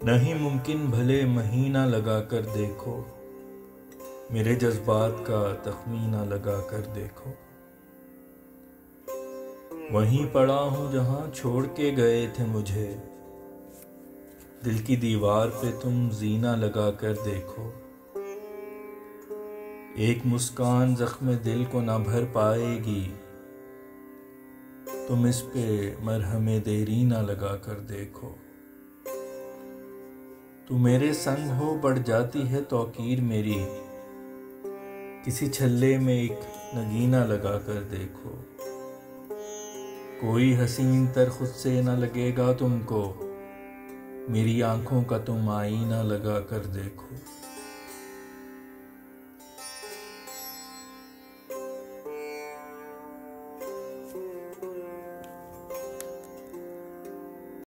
नहीं मुमकिन भले महीना लगा कर देखो, मेरे जज्बात का तखमीना लगा कर देखो। वहीं पड़ा हूँ जहाँ छोड़ के गए थे मुझे, दिल की दीवार पे तुम जीना लगा कर देखो। एक मुस्कान जख्म दिल को ना भर पाएगी, तुम इस पे मरहमे देरीना लगा कर देखो। तू मेरे संग हो बढ़ जाती है तौकीर मेरी, किसी छल्ले में एक नगीना लगा कर देखो। कोई हसीन तर खुद से न लगेगा तुमको, मेरी आंखों का तुम आईना लगा कर देखो।